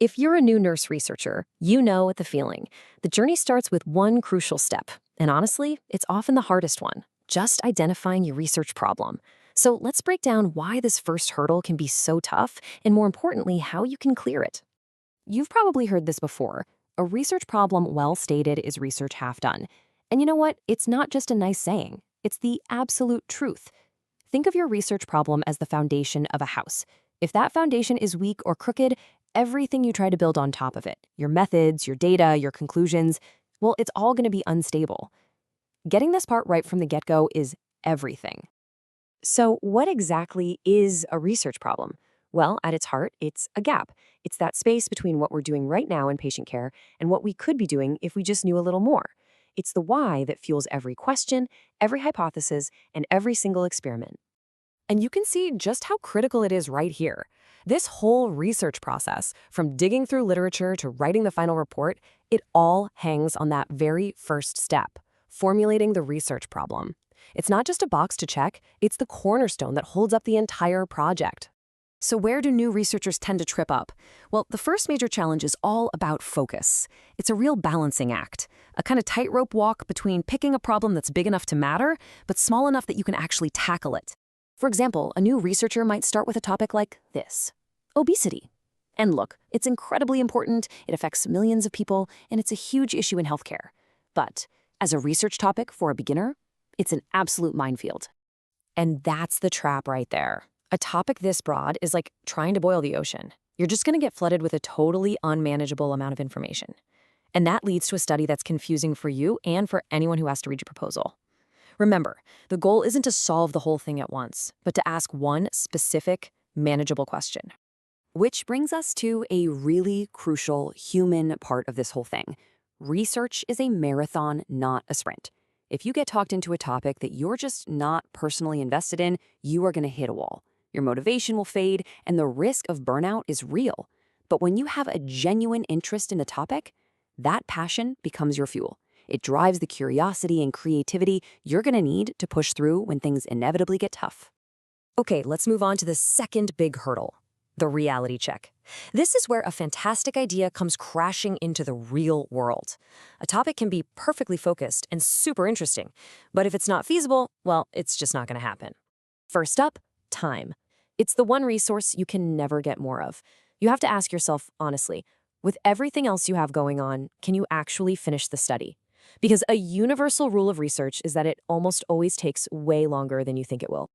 If you're a new nurse researcher, you know the feeling. The journey starts with one crucial step, and honestly, it's often the hardest one, just identifying your research problem. So let's break down why this first hurdle can be so tough, and more importantly, how you can clear it. You've probably heard this before. A research problem well stated is research half done. And you know what? It's not just a nice saying. It's the absolute truth. Think of your research problem as the foundation of a house. If that foundation is weak or crooked, everything you try to build on top of it, your methods, your data, your conclusions, well, it's all going to be unstable. Getting this part right from the get-go is everything. So what exactly is a research problem? Well, at its heart, it's a gap. It's that space between what we're doing right now in patient care and what we could be doing if we just knew a little more. It's the why that fuels every question, every hypothesis, and every single experiment. And you can see just how critical it is right here. This whole research process, from digging through literature to writing the final report, it all hangs on that very first step, formulating the research problem. It's not just a box to check, it's the cornerstone that holds up the entire project. So where do new researchers tend to trip up? Well, the first major challenge is all about focus. It's a real balancing act, a kind of tightrope walk between picking a problem that's big enough to matter, but small enough that you can actually tackle it. For example, a new researcher might start with a topic like this: obesity. And look, it's incredibly important, it affects millions of people, and it's a huge issue in healthcare. But as a research topic for a beginner, it's an absolute minefield. And that's the trap right there. A topic this broad is like trying to boil the ocean. You're just going to get flooded with a totally unmanageable amount of information. And that leads to a study that's confusing for you and for anyone who has to read your proposal. Remember, the goal isn't to solve the whole thing at once, but to ask one specific, manageable question. Which brings us to a really crucial human part of this whole thing. Research is a marathon, not a sprint. If you get talked into a topic that you're just not personally invested in, you are going to hit a wall. Your motivation will fade, and the risk of burnout is real. But when you have a genuine interest in the topic, that passion becomes your fuel. It drives the curiosity and creativity you're going to need to push through when things inevitably get tough. Okay, let's move on to the second big hurdle, the reality check. This is where a fantastic idea comes crashing into the real world. A topic can be perfectly focused and super interesting, but if it's not feasible, well, it's just not going to happen. First up, time. It's the one resource you can never get more of. You have to ask yourself, honestly, with everything else you have going on, can you actually finish the study? Because a universal rule of research is that it almost always takes way longer than you think it will.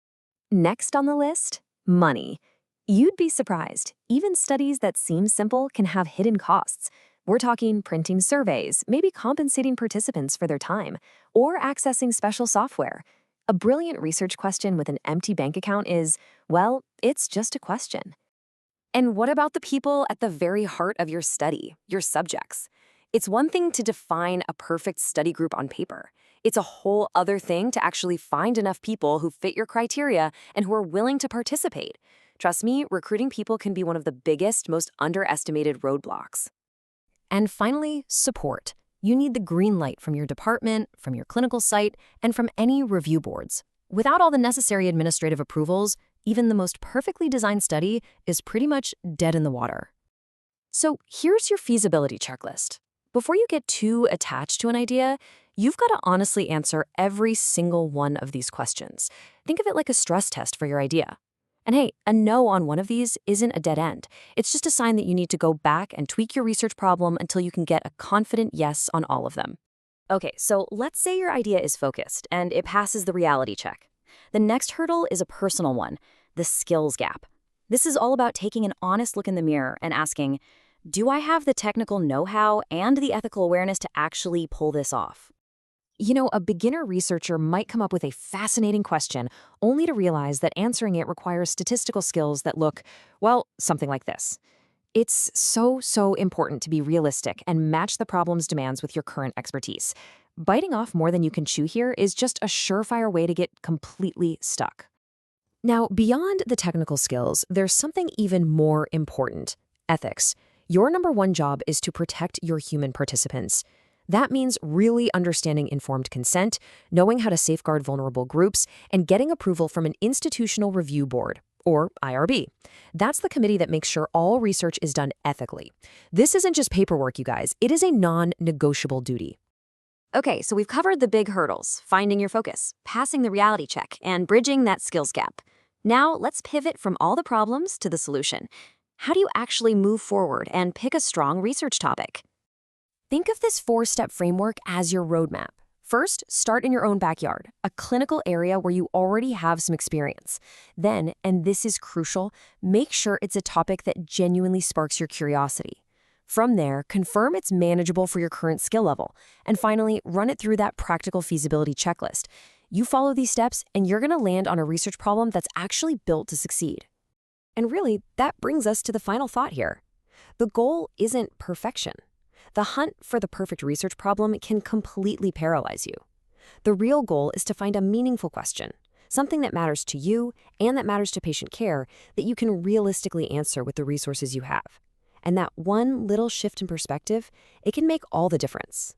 Next on the list, money. You'd be surprised. Even studies that seem simple can have hidden costs. We're talking printing surveys, maybe compensating participants for their time, or accessing special software. A brilliant research question with an empty bank account is, well, it's just a question. And what about the people at the very heart of your study, your subjects? It's one thing to define a perfect study group on paper. It's a whole other thing to actually find enough people who fit your criteria and who are willing to participate. Trust me, recruiting people can be one of the biggest, most underestimated roadblocks. And finally, support. You need the green light from your department, from your clinical site, and from any review boards. Without all the necessary administrative approvals, even the most perfectly designed study is pretty much dead in the water. So here's your feasibility checklist. Before you get too attached to an idea, you've got to honestly answer every single one of these questions. Think of it like a stress test for your idea. And hey, a no on one of these isn't a dead end. It's just a sign that you need to go back and tweak your research problem until you can get a confident yes on all of them. Okay, so let's say your idea is focused and it passes the reality check. The next hurdle is a personal one, the skills gap. This is all about taking an honest look in the mirror and asking, do I have the technical know-how and the ethical awareness to actually pull this off? You know, a beginner researcher might come up with a fascinating question, only to realize that answering it requires statistical skills that look, well, something like this. It's so important to be realistic and match the problem's demands with your current expertise. Biting off more than you can chew here is just a surefire way to get completely stuck. Now, beyond the technical skills, there's something even more important: ethics. Your number one job is to protect your human participants. That means really understanding informed consent, knowing how to safeguard vulnerable groups, and getting approval from an institutional review board, or IRB. That's the committee that makes sure all research is done ethically. This isn't just paperwork, you guys. It is a non-negotiable duty. Okay, so we've covered the big hurdles, finding your focus, passing the reality check, and bridging that skills gap. Now, let's pivot from all the problems to the solution. How do you actually move forward and pick a strong research topic? Think of this 4-step framework as your roadmap. First, start in your own backyard, a clinical area where you already have some experience. Then, and this is crucial, make sure it's a topic that genuinely sparks your curiosity. From there, confirm it's manageable for your current skill level. And finally, run it through that practical feasibility checklist. You follow these steps, and you're going to land on a research problem that's actually built to succeed. And really, that brings us to the final thought here. The goal isn't perfection. The hunt for the perfect research problem can completely paralyze you. The real goal is to find a meaningful question, something that matters to you and that matters to patient care that you can realistically answer with the resources you have. And that one little shift in perspective, it can make all the difference.